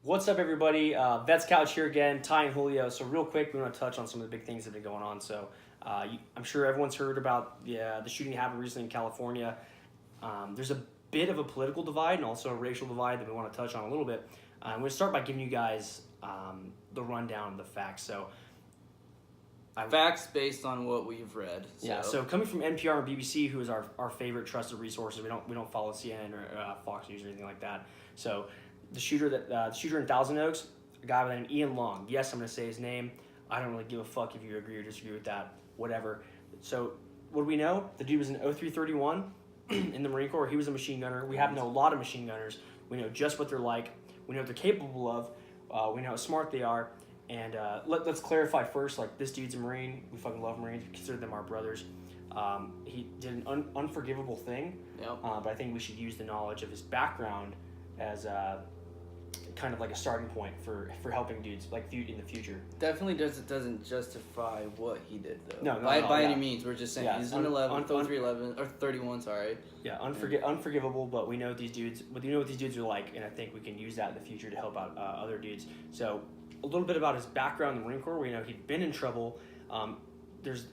What's up, everybody? Vets Couch here again, Ty and Julio. So real quick, we want to touch on some of the big things that have been going on. So I'm sure everyone's heard about the shooting that happened recently in California. There's a bit of a political divide and also a racial divide that we want to touch on a little bit. I'm going to start by giving you guys the rundown of the facts. So facts based on what we've read. So coming from NPR and BBC, who is our favorite trusted resources, we don't follow CNN or Fox News or anything like that. So the shooter in Thousand Oaks, a guy by the name of Ian Long. Yes, I'm going to say his name. I don't really give a fuck if you agree or disagree with that. Whatever. So what do we know? The dude was in 0331 in the Marine Corps. He was a machine gunner. We have know a lot of machine gunners. We know just what they're like. We know what they're capable of. We know how smart they are. And let's clarify first, like, this dude's a Marine. We fucking love Marines. We consider them our brothers. He did an unforgivable thing. Yep. But I think we should use the knowledge of his background as kind of like a starting point for helping dudes like in the future. Definitely doesn't justify what he did though. No, by any means. We're just saying he's in 311 or 31. Sorry. Yeah, unforgivable. But we know what these dudes. We know what these dudes are like, and I think we can use that in the future to help out other dudes. So a little bit about his background in the Marine Corps. We know he'd been in trouble. There's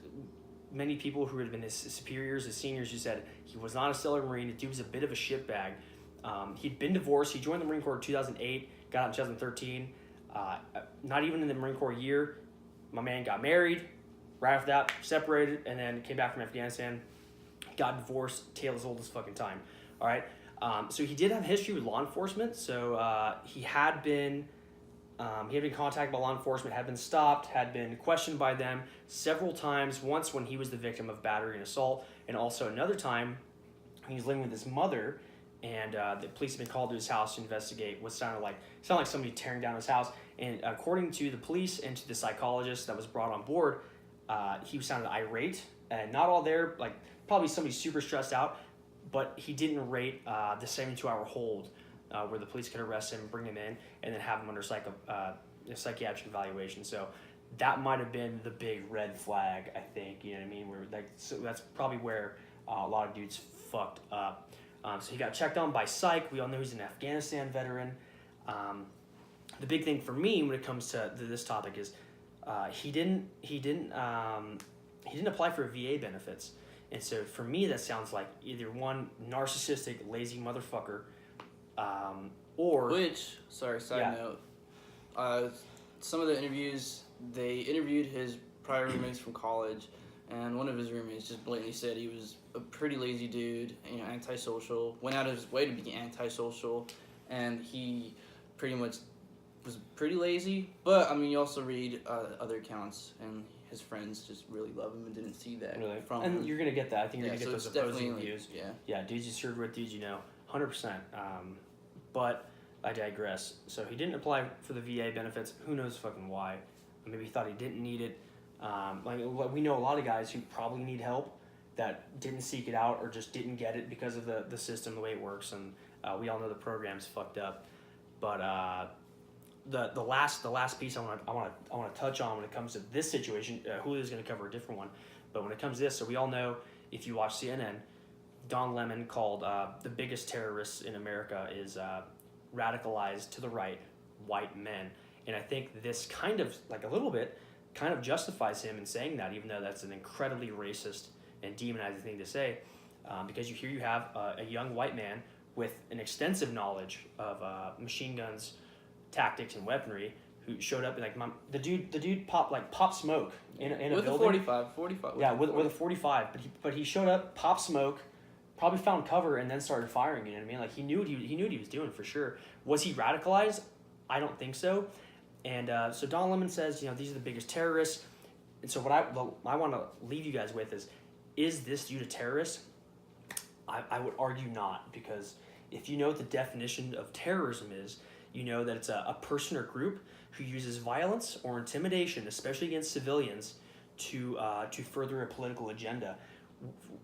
many people who had been his superiors, his seniors, who said he was not a stellar Marine. The dude was a bit of a shitbag. He'd been divorced. He joined the Marine Corps in 2008, got out in 2013. Not even in the Marine Corps year, my man got married. Right after that, separated, and then came back from Afghanistan. Got divorced. Tail as old as fucking time. All right. So he did have history with law enforcement. So he had been contacted by law enforcement, had been stopped, had been questioned by them several times. Once when he was the victim of battery and assault, and also another time he was living with his mother. And the police have been called to his house to investigate what sounded like somebody tearing down his house. And according to the police and to the psychologist that was brought on board, he sounded irate. And not all there, like probably somebody super stressed out, but he didn't rate the 72-hour hold where the police could arrest him, bring him in, and then have him under psychiatric evaluation. So that might have been the big red flag, I think. You know what I mean? So that's probably where a lot of dudes fucked up. So he got checked on by psych. We all know he's an Afghanistan veteran. The big thing for me when it comes to this topic is he didn't apply for VA benefits, and so for me that sounds like either one narcissistic, lazy motherfucker, or side note. Some of the interviews, they interviewed his prior roommates from college. And one of his roommates just blatantly said he was a pretty lazy dude, antisocial, went out of his way to be antisocial, and he pretty much was pretty lazy. But, you also read other accounts, and his friends just really love him and didn't see that from him. And you're going to get that. I think you're going to get those opposing views. Yeah, dudes you served with, dudes 100%. But I digress. So he didn't apply for the VA benefits. Who knows fucking why? Maybe he thought he didn't need it. We know a lot of guys who probably need help that didn't seek it out or just didn't get it because of the system, the way it works, and we all know the program's fucked up. But the last piece I want to touch on when it comes to this situation, Julio's going to cover a different one, but when it comes to this, so we all know, if you watch CNN, Don Lemon called the biggest terrorists in America is radicalized to the right white men, and I think this kind of justifies him in saying that, even though that's an incredibly racist and demonizing thing to say, because you have a young white man with an extensive knowledge of machine guns, tactics, and weaponry, who showed up the dude popped smoke in a building. With a 45. Yeah, with a 45, but he showed up, popped smoke, probably found cover, and then started firing. You know what I mean? Like, he knew what he was doing for sure. Was he radicalized? I don't think so. And so Don Lemon says, these are the biggest terrorists. And so what I want to leave you guys with is this dude a terrorist? I would argue not, because if you know what the definition of terrorism is, you know that it's a person or group who uses violence or intimidation, especially against civilians, to further a political agenda.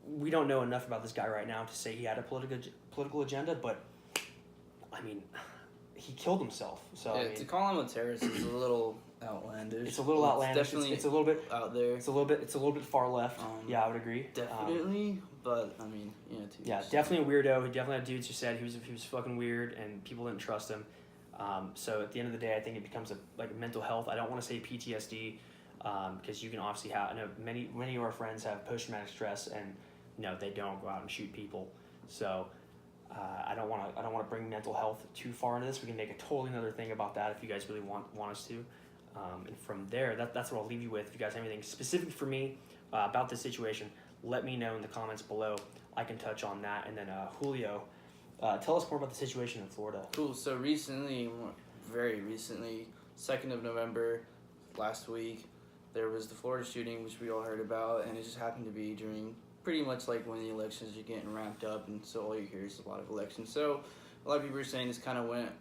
We don't know enough about this guy right now to say he had a political agenda, but he killed himself. So to call him a terrorist is a little outlandish. It's a little outlandish. Definitely, it's a little bit out there. It's a little bit far left. Yeah, I would agree. Definitely, but definitely a weirdo. He definitely had dudes who said he was fucking weird, and people didn't trust him. So at the end of the day, I think it becomes like mental health. I don't want to say PTSD, because you can obviously have. I know many of our friends have post traumatic stress, and no, they don't go out and shoot people. So I don't want to bring mental health too far into this. We can make a totally another thing about that if you guys really want us to. And from there, that's what I'll leave you with. If you guys have anything specific for me about this situation, let me know in the comments below. I can touch on that. And then Julio, tell us more about the situation in Florida. Cool. So very recently, 2nd of November, last week, there was the Florida shooting, which we all heard about, and it just happened to be during pretty much like when the elections are getting ramped up, and so all you hear is a lot of elections. So a lot of people are saying this kind of went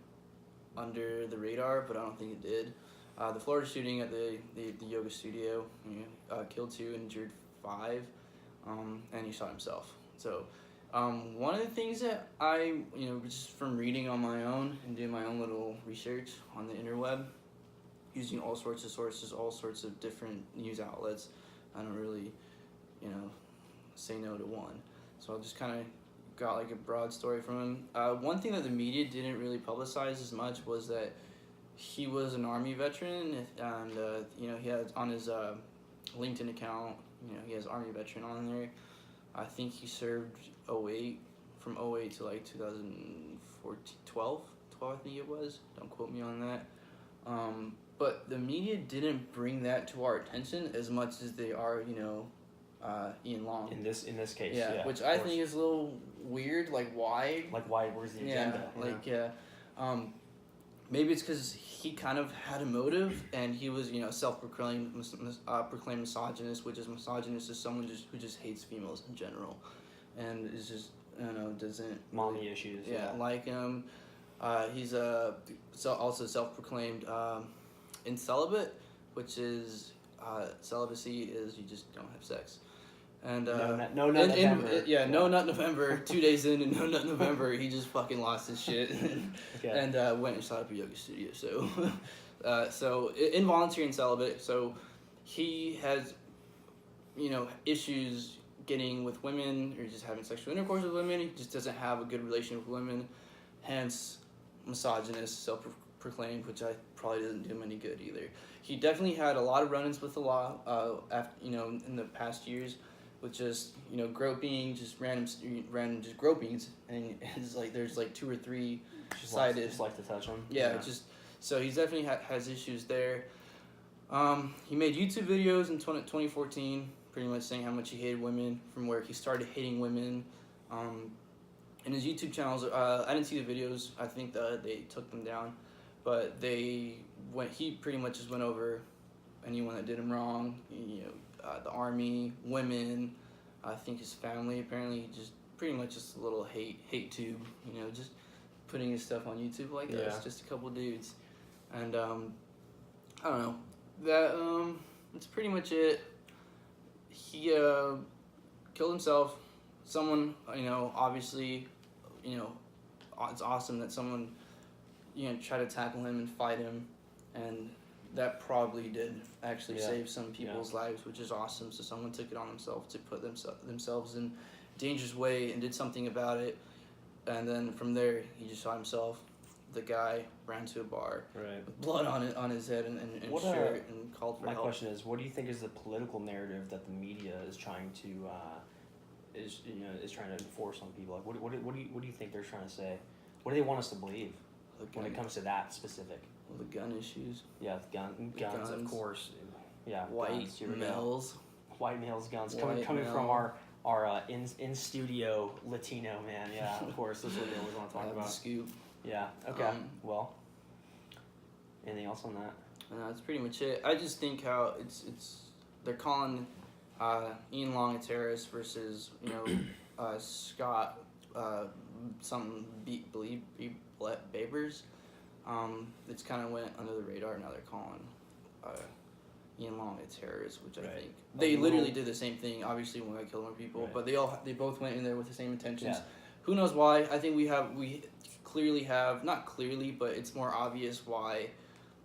under the radar, but I don't think it did. The Florida shooting at the yoga studio, killed 2, injured 5, and he shot himself. So one of the things that I, just from reading on my own and doing my own little research on the interweb, using all sorts of sources, all sorts of different news outlets, I don't really, say no to one. So I just kind of got like a broad story from him. One thing that the media didn't really publicize as much was that he was an Army veteran, and he had on his LinkedIn account, he has Army veteran on there. I think he served from 08 to like 2014, 12 I think it was. Don't quote me on that. But the media didn't bring that to our attention as much as they are, Ian Long. In this case, yeah, which I think is a little weird. Like why? Like why? Where's the agenda? Maybe it's because he kind of had a motive, and he was, self-proclaimed proclaimed misogynist, which is misogynist is someone who just hates females in general, and is just doesn't mommy issues. Like him. He's also self-proclaimed incelibate, which is celibacy is you just don't have sex. And no nut November. 2 days in, and no nut November, he just fucking lost his shit and went and set up a yoga studio. So, involuntary and celibate. So, he has, issues getting with women or just having sexual intercourse with women. He just doesn't have a good relation with women. Hence, misogynist, self-proclaimed, which I probably doesn't do him any good either. He definitely had a lot of run-ins with the law, in the past years. With just groping, just random just gropings, and it's like there's like 2 or 3 cited. Just like to touch them. Yeah, just so he's definitely has issues there. He made YouTube videos in 2014, pretty much saying how much he hated women, from where he started hating women. In his YouTube channels, I didn't see the videos. I think they took them down, but he pretty much just went over anyone that did him wrong. The Army, women, I think his family, apparently just pretty much just a little hate tube, just putting his stuff on YouTube like us, just a couple dudes. And I don't know, that that's pretty much it. He killed himself. Someone, obviously, it's awesome that someone, tried to tackle him and fight him, and that probably did actually save some people's lives, which is awesome. So someone took it on themselves to put themselves in a dangerous way and did something about it. And then from there, he just shot himself. The guy ran to a bar with blood on his head and shirt and called for help. My question is, what do you think is the political narrative that the media is trying to is trying to enforce on people? Like, what do you think they're trying to say? What do they want us to believe when it comes to that specific? The gun issues. Yeah, guns, of course. Yeah, white males. White males, guns. Coming from our in studio Latino man. Yeah, of course. That's what they always want to talk about. The scoop. Yeah. Okay. Well. Anything else on that? That's pretty much it. I just think how it's they're calling Ian Long a terrorist versus Scott Babers. It's kind of went under the radar. Now they're calling Ian Long a terrorist, which I think they literally did the same thing. Obviously, when I killed more people, but they both went in there with the same intentions. Yeah. Who knows why? I think we clearly have, not clearly, but it's more obvious why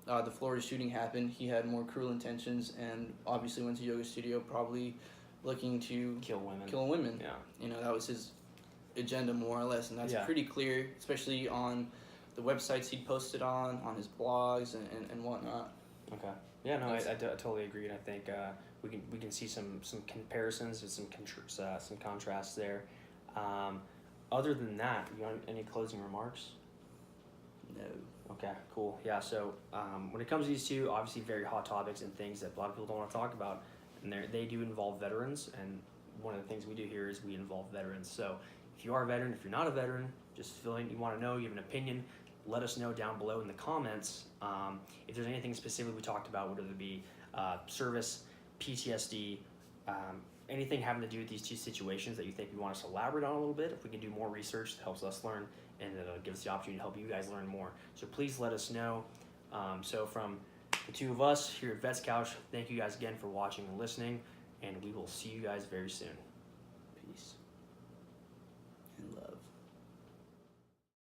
the Florida shooting happened. He had more cruel intentions, and obviously went to yoga studio probably looking to kill women. Yeah, that was his agenda more or less, and that's pretty clear, especially on the websites he posted on his blogs and whatnot. Okay. Yeah, no, I totally agree, and I think we can see some comparisons and some contrasts there. Other than that, you want any closing remarks? No. Okay, cool. Yeah, so when it comes to these two, obviously very hot topics and things that a lot of people don't want to talk about, and they do involve veterans, and one of the things we do here is we involve veterans. So if you are a veteran, if you're not a veteran, just feeling you want to know, you have an opinion, let us know down below in the comments. If there's anything specific we talked about, whether it be service, PTSD, anything having to do with these two situations that you think we want us to elaborate on a little bit, if we can do more research that helps us learn, and it'll give us the opportunity to help you guys learn more. So please let us know. So from the two of us here at Vets Couch, thank you guys again for watching and listening, and we will see you guys very soon.